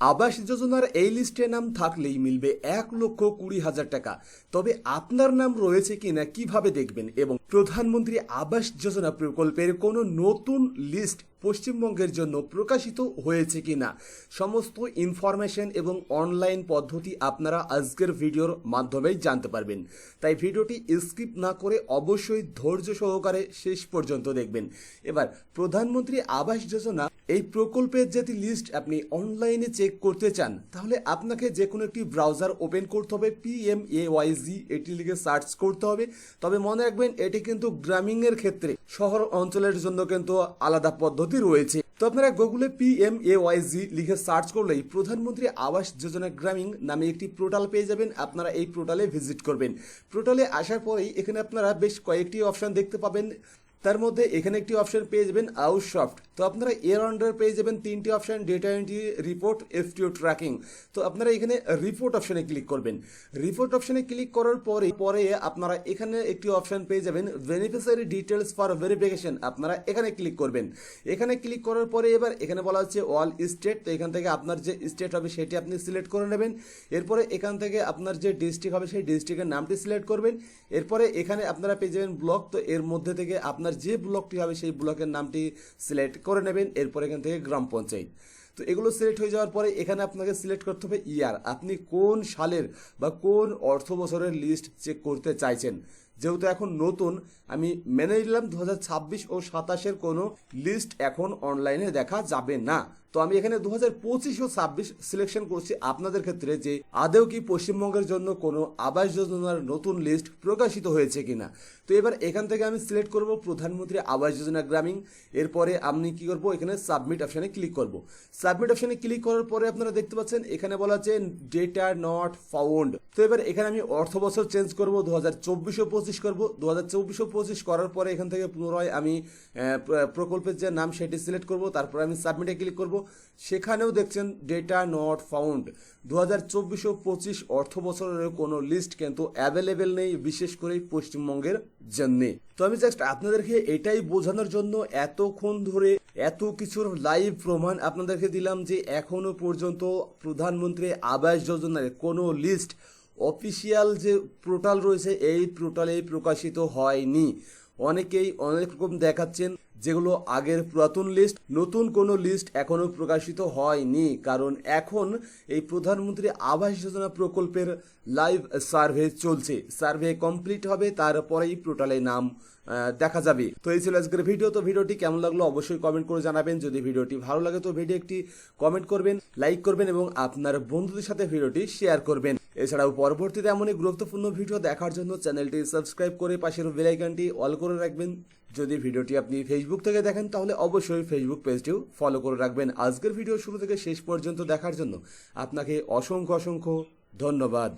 আবাস যোজনার এই লিস্টে নাম থাকলেই মিলবে 1,20,000 টাকা। তবে আপনার নাম রয়েছে কিনা কিভাবে দেখবেন এবং প্রধানমন্ত্রী আবাস যোজনা প্রকল্পের কোনো নতুন লিস্ট পশ্চিমবঙ্গের জন্য প্রকাশিত হয়েছে কিনা সমস্ত ইনফরমেশন এবং অনলাইন পদ্ধতি আপনারা আজকের ভিডিওর মাধ্যমেই জানতে পারবেন। তাই ভিডিওটি স্কিপ না করে অবশ্যই ধৈর্য সহকারে শেষ পর্যন্ত দেখবেন। এবার প্রধানমন্ত্রী আবাস যোজনা এই প্রকল্পের যদি লিস্ট আপনি অনলাইনে চেক করতে চান তাহলে আপনাকে যে কোনো একটি ব্রাউজার ওপেন করতে হবে, PMAYZ এটি লিখে সার্চ করতে হবে। তবে মনে রাখবেন এটি কিন্তু গ্রামীণের ক্ষেত্রে, শহর অঞ্চলের জন্য কিন্তু আলাদা পদ্ধতি রয়েছে। তো আপনারা গুগলে PMAYZ লিখে সার্চ করলেই প্রধানমন্ত্রী আবাস যোজনা গ্রামীণ নামে একটি পোর্টাল পেয়ে যাবেন। আপনারা এই পোর্টালে ভিজিট করবেন। পোর্টালে আসার পরেই এখানে আপনারা বেশ কয়েকটি অপশন দেখতে পাবেন। তার মধ্যে এখানে একটি অপশন পেয়ে যাবেন আউটসফট। তো আপনারা এর আন্ডার পেয়ে যাবেন তিনটি option, data entry, report, FTO tracking. তো আপনারা এখানে রিপোর্ট অপশনে ক্লিক করবেন। রিপোর্ট অপশনে ক্লিক করার পরে আপনারা এখানে একটি অপশন পেয়ে যাবেন বেনিফিশিয়ারি ডিটেলস ফর ভেরিফিকেশন। আপনারা এখানে ক্লিক করবেন। এখানে ক্লিক করার পরে এবার এখানে বলা হচ্ছে অল স্টেট। তো এখান থেকে আপনার যে স্টেট হবে সেটি আপনি সিলেক্ট করে নেবেন। এরপরে এখান থেকে আপনার যে ডিস্ট্রিক্ট হবে সেই ডিস্ট্রিক্টের নামটি সিলেক্ট করবেন। এরপরে এখানে আপনারা পেয়ে যাবেন ব্লক। তো এর মধ্যে থেকে আপনার যে ব্লকটি হবে সেই ব্লকের নামটি সিলেক্ট করে নেবেন। এরপর এখান থেকে গ্রাম পঞ্চায়েত। তো এগুলো সিলেক্ট হয়ে যাওয়ার পরে এখানে আপনাকে সিলেক্ট করতে হবে ইয়ার, আপনি কোন সালের বা কোন অর্থ বছরের লিস্ট চেক করতে চাইছেন। যেহেতু এখন নতুন, আমি মেনে নিলাম 2026 ও 27-এর কোনো লিস্ট এখন অনলাইনে দেখা যাবে না। তো আমি এখানে 2025 ও 26 সিলেকশন করছি আপনাদের ক্ষেত্রে, যে আদৌ কি পশ্চিমবঙ্গের জন্য কোনো আবাস যোজনার নতুন লিস্ট প্রকাশিত হয়েছে কিনা। তো এবার এখান থেকে আমি সিলেক্ট করব প্রধানমন্ত্রী আবাস যোজনা গ্রামীণ। এরপরে আমি কি করব, এখানে সাবমিট অপশানে ক্লিক করব। সাবমিট অপশানে ক্লিক করার পরে আপনারা দেখতে পাচ্ছেন এখানে বলা আছে ডেটা নট ফাউন্ড। তো এবার এখানে আমি অর্থ বছর চেঞ্জ করব, 2024 ও 25 করব। 2024 ও 25 করার পরে এখান থেকে পুনরায় আমি প্রকল্পের যে নাম সেটি সিলেক্ট করব। তারপরে আমি সাবমিটে ক্লিক করব। সেখানেও দেখছেন ডেটা নট ফাউন্ড। 2024 ও 25 অর্থ বছরের কোনো লিস্ট কিন্তু অ্যাভেলেবেল নেই, বিশেষ করে পশ্চিমবঙ্গের জন্যে। তো আমি জাস্ট আপনাদেরকে এটাই বোঝানোর জন্য এতক্ষণ ধরে এত কিছুর লাইভ প্রমাণ আপনাদেরকে দিলাম যে এখনো পর্যন্ত প্রধানমন্ত্রী আবাস যোজনার কোনো লিস্ট অফিসিয়াল যে পোর্টাল রয়েছে এই পোর্টালে প্রকাশিত হয়নি। অনেকেই অনেক রকম দেখাচ্ছেন যেগুলো আগের পুরাতন লিস্ট, নতুন কোনো লিস্ট এখনো প্রকাশিত হয়নি। কারণ এখন এই প্রধানমন্ত্রী আবাস যোজনা প্রকল্পের লাইভ সার্ভে চলছে। সার্ভে কমপ্লিট হবে, তারপরেই পোর্টালে নাম দেখা যাবে। তো এই ছিল আজকের ভিডিও। তো ভিডিওটি কেমন লাগলো অবশ্যই কমেন্ট করে জানাবেন। যদি ভিডিওটি ভালো লাগে তো ভিডিও একটি কমেন্ট করবেন, লাইক করবেন এবং আপনার বন্ধুদের সাথে ভিডিওটি শেয়ার করবেন। এছাড়াও পরবর্তীতে এমনই গুরুত্বপূর্ণ ভিডিও দেখার জন্য চ্যানেলটি সাবস্ক্রাইব করে পাশের বেল আইকনটি অল করে রাখবেন। যদি ভিডিওটি আপনি ফেসবুক থেকে দেখেন তাহলে অবশ্যই ফেসবুক পেজটিও ফলো করে রাখবেন। আজকের ভিডিও শুরু থেকে শেষ পর্যন্ত দেখার জন্য আপনাকে অসংখ্য ধন্যবাদ।